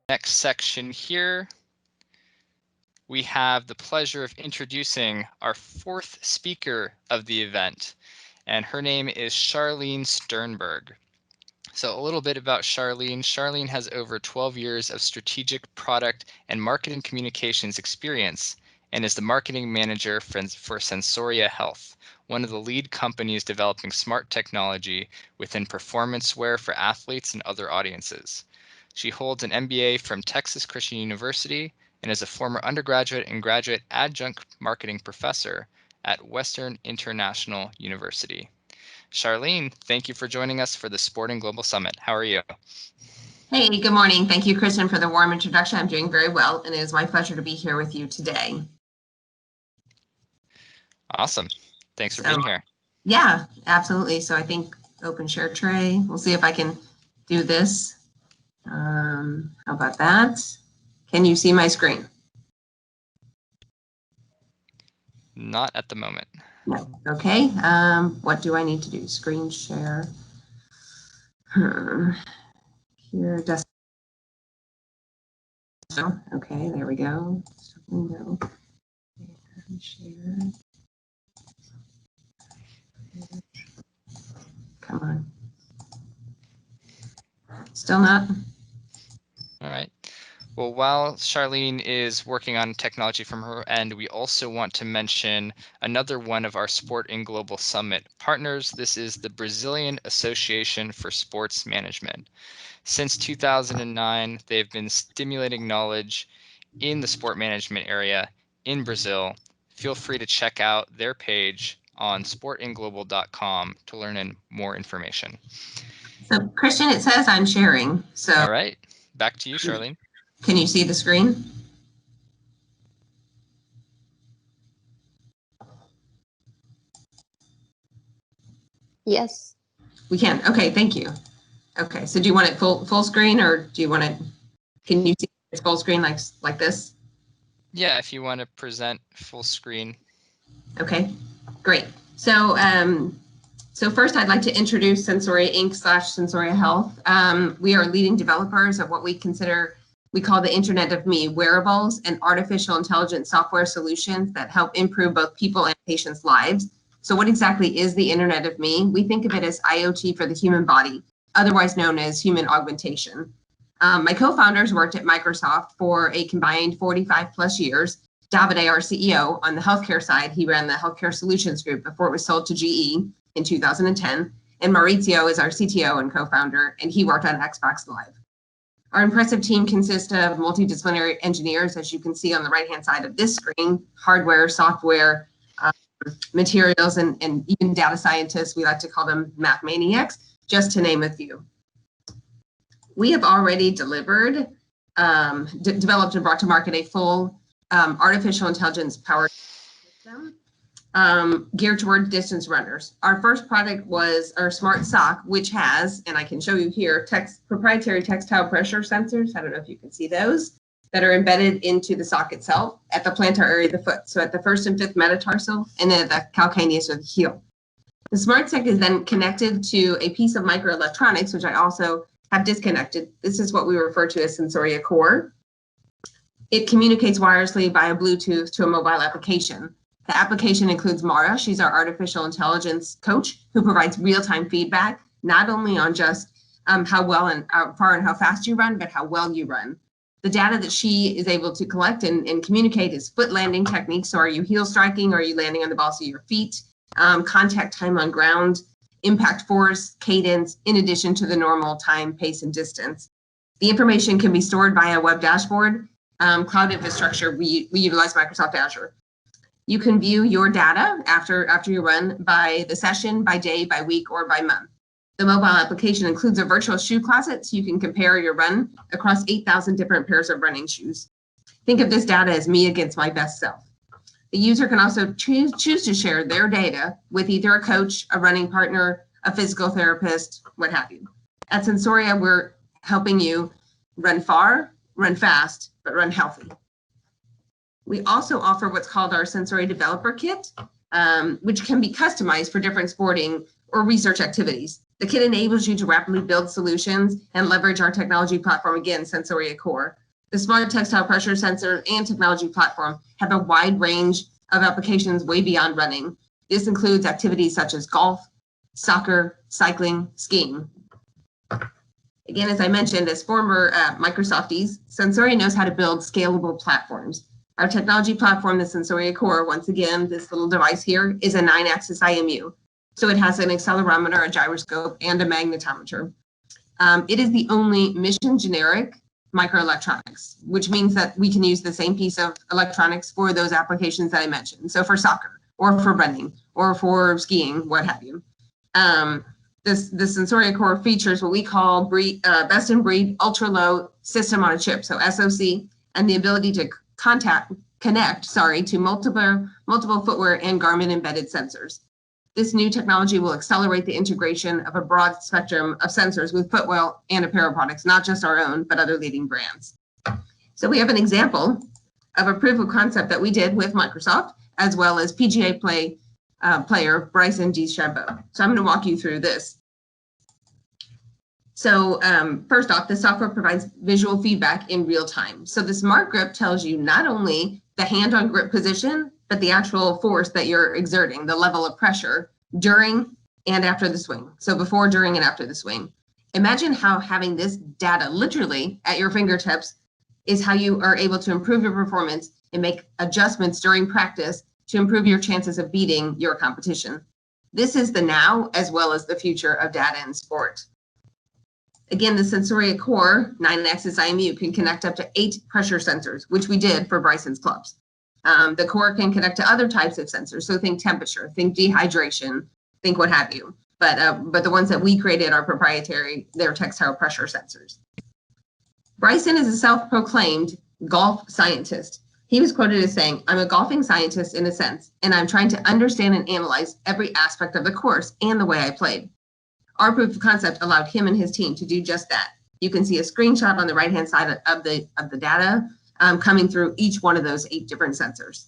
Next section here, we have the pleasure of introducing our fourth speaker of the event, and her name is Sharlene Sternberg. So a little bit about Sharlene. Sharlene has over 12 years of strategic product and marketing communications experience and is the marketing manager for Sensoria Health, one of the lead companies developing smart technology within performance wear for athletes and other audiences. She holds an MBA from Texas Christian University and is a former undergraduate and graduate adjunct marketing professor at Western International University. Sharlene, thank you for joining us for the SportIn Global Summit. How are you? Hey, good morning. Thank you, Christian, for the warm introduction. I'm doing very well, and it is my pleasure to be here with you today. Awesome. Thanks for being here. Yeah, absolutely. So I think open share tray. We'll see if I can do this. How about that? Can you see my screen? Not at the moment. No. Okay. What do I need to do? Screen share. Here, just. Okay, there we go. Window. Share. Come on. Still not? All right. Well, while Sharlene is working on technology from her end, we also want to mention another one of our SportIn Global Summit partners. This is the Brazilian Association for Sports Management. Since 2009, they've been stimulating knowledge in the sport management area in Brazil. Feel free to check out their page on sportinglobal.com to learn in more information. So, Christian, it says I'm sharing. So, all right, back to you, Sharlene. Can you see the screen? Yes. We can. Okay, thank you. Okay, so do you want it full screen, or do you want it? Can you see it full screen like this? Yeah, if you want to present full screen. Okay, great. So so first I'd like to introduce Sensoria Inc. / Sensoria Health. We are leading developers of what we call the Internet of Me, wearables and artificial intelligence software solutions that help improve both people and patients' lives. So what exactly is the Internet of Me? We think of it as IoT for the human body, otherwise known as human augmentation. My co-founders worked at Microsoft for a combined 45 plus years. Davide, our CEO, on the healthcare side, he ran the Healthcare Solutions Group before it was sold to GE in 2010. And Maurizio is our CTO and co-founder, and he worked on Xbox Live. Our impressive team consists of multidisciplinary engineers, as you can see on the right-hand side of this screen, hardware, software, materials, and even data scientists. We like to call them math maniacs, just to name a few. We have already delivered, developed and brought to market a full artificial intelligence powered system geared toward distance runners. Our first product was our smart sock, which has, and I can show you here, proprietary textile pressure sensors. I don't know if you can see those, that are embedded into the sock itself at the plantar area of the foot. So at the 1st and 5th metatarsal and then the calcaneus or the heel. The smart sock is then connected to a piece of microelectronics, which I also have disconnected. This is what we refer to as Sensoria Core. It communicates wirelessly via Bluetooth to a mobile application. The application includes Mara. She's our artificial intelligence coach who provides real-time feedback, not only on just how well and how far and how fast you run, but how well you run. The data that she is able to collect and communicate is foot landing techniques. So are you heel striking? Are you landing on the balls of your feet? Contact time on ground, impact force, cadence, in addition to the normal time, pace, and distance. The information can be stored via a web dashboard. Cloud infrastructure, we utilize Microsoft Azure. You can view your data after you run by the session, by day, by week, or by month. The mobile application includes a virtual shoe closet, so you can compare your run across 8,000 different pairs of running shoes. Think of this data as me against my best self. The user can also choose to share their data with either a coach, a running partner, a physical therapist, what have you. At Sensoria, we're helping you run far, run fast, but run healthy. We also offer what's called our Sensoria Developer Kit, which can be customized for different sporting or research activities. The kit enables you to rapidly build solutions and leverage our technology platform, again, Sensoria Core. The smart textile pressure sensor and technology platform have a wide range of applications way beyond running. This includes activities such as golf, soccer, cycling, skiing. Again, as I mentioned, as former Microsofties, Sensoria knows how to build scalable platforms. Our technology platform, the Sensoria Core, once again, this little device here is a 9-axis IMU. So it has an accelerometer, a gyroscope, and a magnetometer. It is the only mission generic microelectronics, which means that we can use the same piece of electronics for those applications that I mentioned. So for soccer, or for running, or for skiing, what have you. The Sensoria Core features what we call best in breed ultra-low system on a chip, so SoC, and the ability to connect to multiple footwear and garment embedded sensors. This new technology will accelerate the integration of a broad spectrum of sensors with footwear and apparel products, not just our own, but other leading brands. So we have an example of a proof of concept that we did with Microsoft, as well as PGA player Bryson DeChambeau. So I'm going to walk you through this. So first off, the software provides visual feedback in real time. So the Smart Grip tells you not only the hand-on grip position, but the actual force that you're exerting, the level of pressure during and after the swing. So before, during, and after the swing. Imagine how having this data literally at your fingertips is how you are able to improve your performance and make adjustments during practice to improve your chances of beating your competition. This is the now as well as the future of data in sport. Again, the Sensoria Core 9-axis IMU can connect up to 8 pressure sensors, which we did for Bryson's clubs. The Core can connect to other types of sensors, so think temperature, think dehydration, think what have you. But the ones that we created are proprietary, they're textile pressure sensors. Bryson is a self-proclaimed golf scientist. He was quoted as saying, "I'm a golfing scientist in a sense, and I'm trying to understand and analyze every aspect of the course and the way I played." Our proof of concept allowed him and his team to do just that. You can see a screenshot on the right-hand side of the data coming through each one of those 8 different sensors.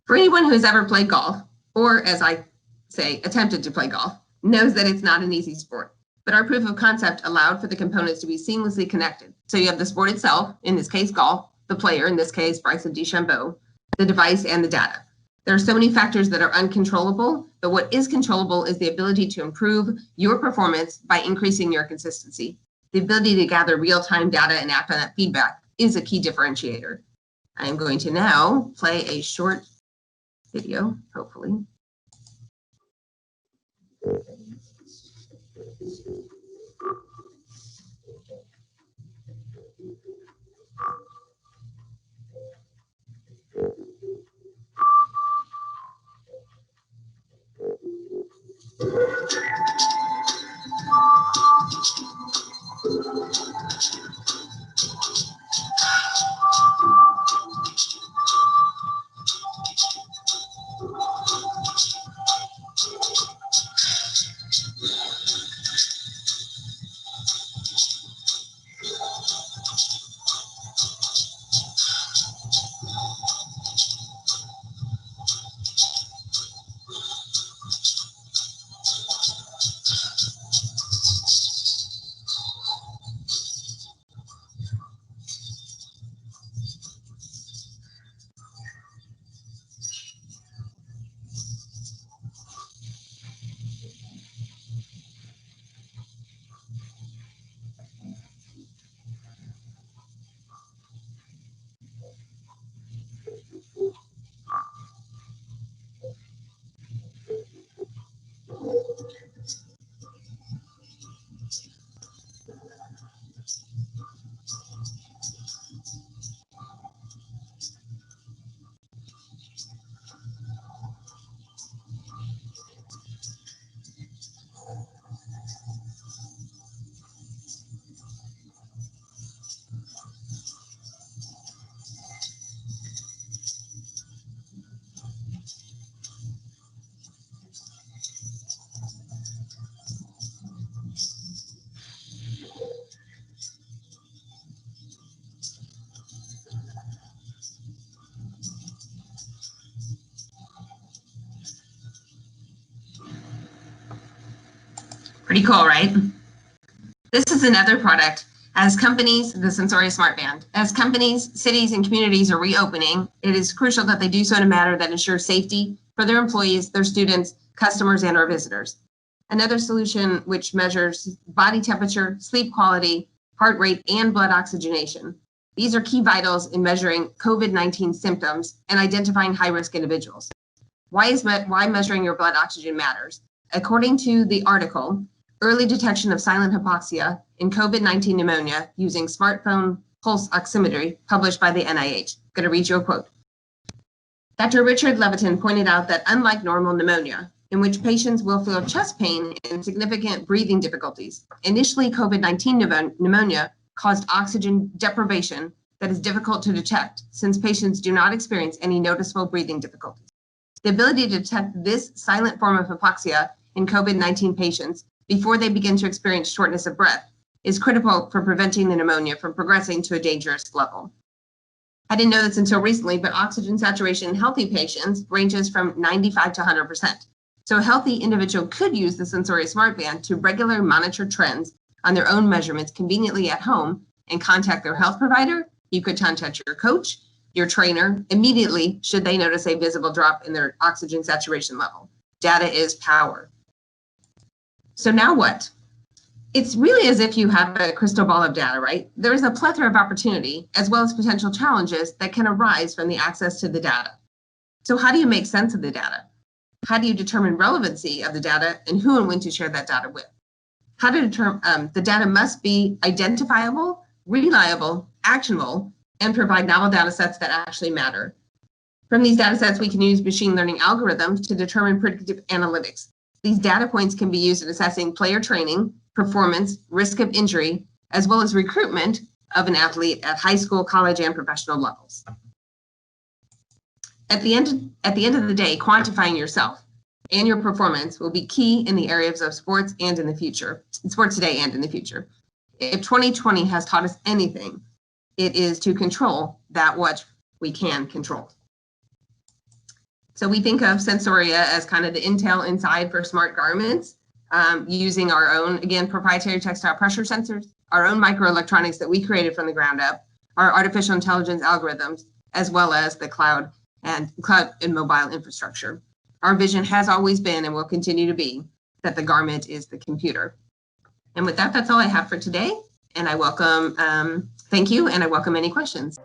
For anyone who has ever played golf, or as I say, attempted to play golf, knows that it's not an easy sport. But our proof of concept allowed for the components to be seamlessly connected. So you have the sport itself, in this case golf, the player, in this case Bryson DeChambeau, the device, and the data. There are so many factors that are uncontrollable, but what is controllable is the ability to improve your performance by increasing your consistency. The ability to gather real-time data and act on that feedback is a key differentiator. I am going to now play a short video, hopefully. Pretty cool, right? This is another product. As companies, the Sensoria SmartBand, as companies, cities, and communities are reopening, it is crucial that they do so in a manner that ensures safety for their employees, their students, customers, and our visitors. Another solution which measures body temperature, sleep quality, heart rate, and blood oxygenation. These are key vitals in measuring COVID-19 symptoms and identifying high-risk individuals. Why measuring your blood oxygen matters? According to the article, Early Detection of Silent Hypoxia in COVID-19 Pneumonia Using Smartphone Pulse Oximetry, published by the NIH. I'm going to read you a quote. Dr. Richard Levitin pointed out that unlike normal pneumonia, in which patients will feel chest pain and significant breathing difficulties, initially COVID-19 pneumonia caused oxygen deprivation that is difficult to detect since patients do not experience any noticeable breathing difficulties. The ability to detect this silent form of hypoxia in COVID-19 patients before they begin to experience shortness of breath is critical for preventing the pneumonia from progressing to a dangerous level. I didn't know this until recently, but oxygen saturation in healthy patients ranges from 95 to 100%. So a healthy individual could use the Sensoria SmartBand to regularly monitor trends on their own measurements conveniently at home and contact their health provider. You could contact your coach, your trainer, immediately should they notice a visible drop in their oxygen saturation level. Data is power. So now what? It's really as if you have a crystal ball of data, right? There is a plethora of opportunity as well as potential challenges that can arise from the access to the data. So how do you make sense of the data? How do you determine relevancy of the data and who and when to share that data with? How to determine the data must be identifiable, reliable, actionable, and provide novel data sets that actually matter. From these data sets, we can use machine learning algorithms to determine predictive analytics. These data points can be used in assessing player training, performance, risk of injury, as well as recruitment of an athlete at high school, college, and professional levels. At the end of the day, quantifying yourself and your performance will be key in the areas of sports and in the future, in sports today and in the future. If 2020 has taught us anything, it is to control that what we can control. So we think of Sensoria as kind of the Intel inside for smart garments, using our own, again, proprietary textile pressure sensors, our own microelectronics that we created from the ground up, our artificial intelligence algorithms, as well as the cloud and mobile infrastructure. Our vision has always been and will continue to be that the garment is the computer. And with that, that's all I have for today. And I welcome, thank you, and I welcome any questions.